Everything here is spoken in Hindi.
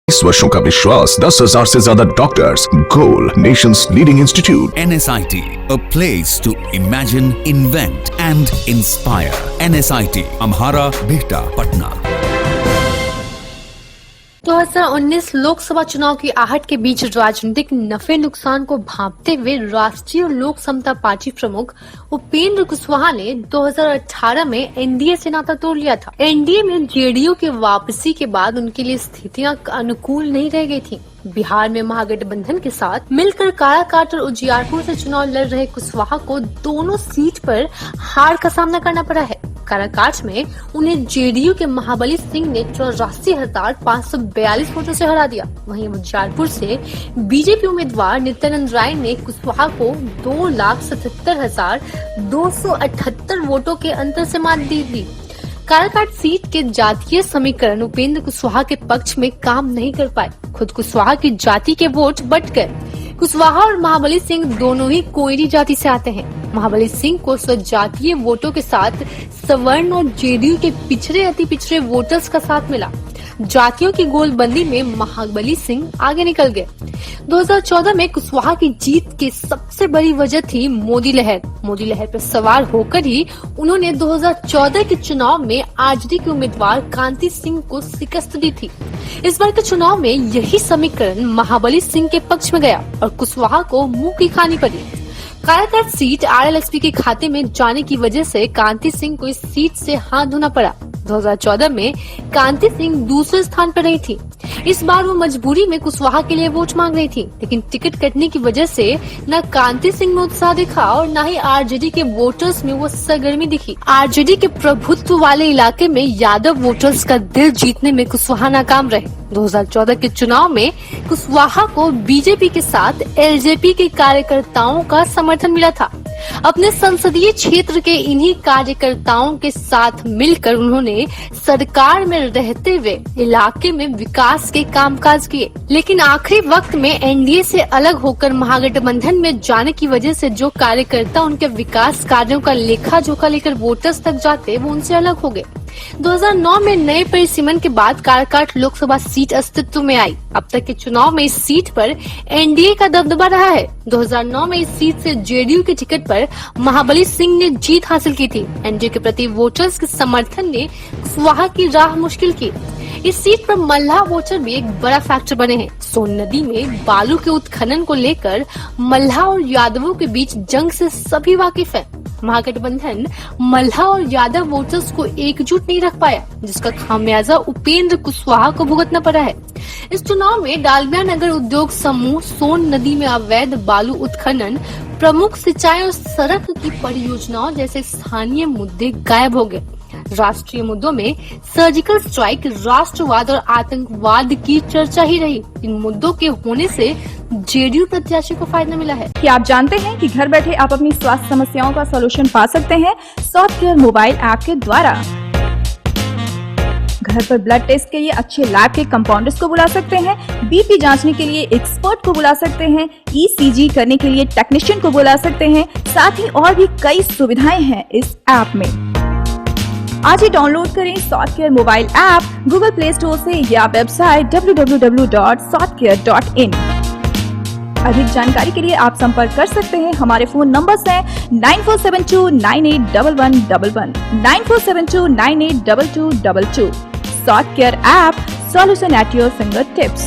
20 वर्षों का विश्वास, 10,000 से ज्यादा doctors, goal Nations leading institute. NSIT, a place to imagine, invent and inspire. NSIT, Amhara, Bihta, Patna. 2019 Lok Sabha चुनाव की आहट के बीच राजनीतिक नफे नुकसान को भांपते हुए राष्ट्रीय लोक समता पार्टी प्रमुख उपेंद्र कुशवाहा ने 2018 में एनडीए से नाता तोड़ लिया था। एनडीए में जेडीयू की वापसी के बाद उनके लिए स्थितियां अनुकूल नहीं रह गई थी। बिहार में महागठबंधन के साथ मिलकर काराकाट और उजियारपुर से चुनाव लड़ रहे कुशवाहा को दोनों सीट पर हार का सामना करना पड़ा है। काराकाट में उन्हें जेडीयू के महाबली सिंह ने 84,542 वोटों से हरा दिया। वहीं उजियारपुर से बीजेपी उम्मीदवार नित्यानंद राय ने कुशवाहा को 2,77,278 वोटों के अंतर से मात दी थी। काराकाट सीट के जातीय समीकरण उपेंद्र कुशवाहा के पक्ष में काम नहीं कर पाए। खुद कुशवाहा की जाति के वोट बट गए। कुशवाहा और महाबली सिंह दोनों ही कोयरी जाति से आते हैं। महाबली सिंह को स्वजातीय वोटों के साथ सवर्ण और जेडीयू के पिछड़े अति पिछड़े वोटर्स का साथ मिला। जातियों की गोलबंदी में महाबली सिंह आगे निकल गए। 2014 में कुशवाहा की जीत की सबसे बड़ी वजह थी मोदी लहर। मोदी लहर पर सवार होकर ही उन्होंने 2014 के चुनाव में आरजेडी के उम्मीदवार कांति सिंह को शिकस्त दी थी। इस बार के चुनाव में यही समीकरण महाबली सिंह के पक्ष में गया और कुशवाहा को मुंह की खानी पड़ी। काराकाट सीट आरएलएसपी के खाते में जाने की वजह से कांति सिंह को इस सीट से हाथ धोना पड़ा। 2014 में कांति सिंह दूसरे स्थान पर रही थी। इस बार वो मजबूरी में कुशवाहा के लिए वोट मांग रही थी, लेकिन टिकट कटने की वजह से न कांति सिंह में उत्साह दिखा और न ही आरजेडी के वोटर्स में वो सरगर्मी दिखी। आरजेडी के प्रभुत्व वाले इलाके में यादव वोटर्स का दिल जीतने में कुशवाहा नाकाम रहे। 2014 के चुनाव में कुशवाहा को बीजेपी के साथ एलजेपी के कार्यकर्ताओं का समर्थन मिला था। अपने संसदीय क्षेत्र के इन्हीं कार्यकर्ताओं के साथ मिलकर उन्होंने सरकार में रहते हुए इलाके में विकास के कामकाज किए, लेकिन आखिरी वक्त में एनडीए से अलग होकर महागठबंधन में जाने की वजह से जो कार्यकर्ता उनके विकास कार्यों का लेखा जोखा लेकर वोटर्स तक जाते वो उनसे अलग हो गए। 2009 में नए परिसीमन के बाद काराकाट लोकसभा सीट अस्तित्व में आई। अब तक के चुनाव में इस सीट पर एनडीए का दबदबा रहा है। 2009 में इस सीट से जेडीयू के टिकट पर महाबली सिंह ने जीत हासिल की थी। एनडीए के प्रति वोटर्स के समर्थन ने कुशवाहा की राह मुश्किल की। इस सीट पर मल्लाह वोटर भी एक बड़ा फैक्टर बने हैं। सोन नदी में बालू के उत्खनन को लेकर मल्लाह और यादवों के बीच जंग से सभी वाकिफ हैं। महागठबंधन मल्लाह और यादव वोटर्स को एकजुट नहीं रख पाया, जिसका खामियाजा उपेंद्र कुशवाहा को भुगतना पड़ा है। इस चुनाव में डालमिया नगर उद्योग समूह, सोन नदी में अवैध बालू उत्खनन, प्रमुख सिंचाई और सड़क की परियोजनाओं जैसे स्थानीय मुद्दे गायब हो गए। राष्ट्रीय मुद्दों में सर्जिकल स्ट्राइक, राष्ट्रवाद और आतंकवाद की चर्चा ही रही। इन मुद्दों के होने से जेडीयू प्रत्याशी को फायदा मिला है। क्या आप जानते हैं कि घर बैठे आप अपनी स्वास्थ्य समस्याओं का सलूशन पा सकते हैं सॉफ्टकेयर मोबाइल ऐप के द्वारा। घर पर ब्लड टेस्ट के लिए अच्छे लैब के कंपाउंडर्स को बुला सकते हैं, बीपी जांचने के लिए एक्सपर्ट को बुला सकते हैं, ईसीजी करने के लिए टेक्नीशियन को बुला सकते हैं। साथ ही और भी कई सुविधाएं हैं इस ऐप में। आज ही डाउनलोड करें Softcare mobile app Google Play Store से या वेबसाइट www.softcare.in। अधिक जानकारी के लिए आप संपर्क कर सकते हैं। हमारे फोन नंबर्स हैं 9472981111, 9472982222। Softcare app, solution at your finger tips.